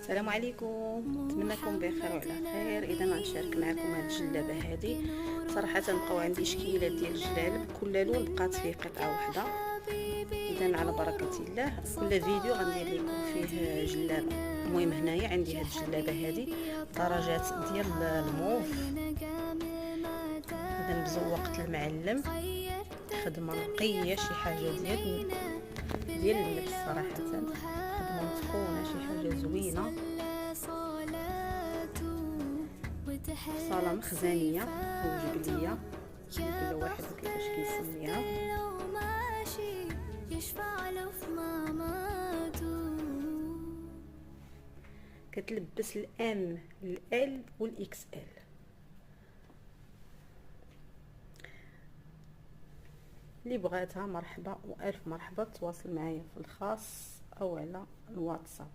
السلام عليكم، نتمنى نكون بخير وعلى خير. اذا غنشارك معكم هاد الجلابه هذه. صراحه بقاو عندي اشكيلات ديال الجلالب، كل لون بقات فيه قطعه واحده. اذا على بركه الله كل فيديو غندير لكم فيه جلابه. المهم هنايا عندي هاد الجلابه هذه درجات ديال الموف. اذا بزوقت المعلم، خدمه نقيه، شي حاجه ديال النفس صراحه، خدمه متقونه، شي حاجه زوينه. صاله مخزنيه او جبليه، كل واحد كيفاش كيسميها. كتلبس الام، الال والاكس ال. اللي بغاتها مرحبا والف مرحبا، تواصل معايا في الخاص او على الواتساب.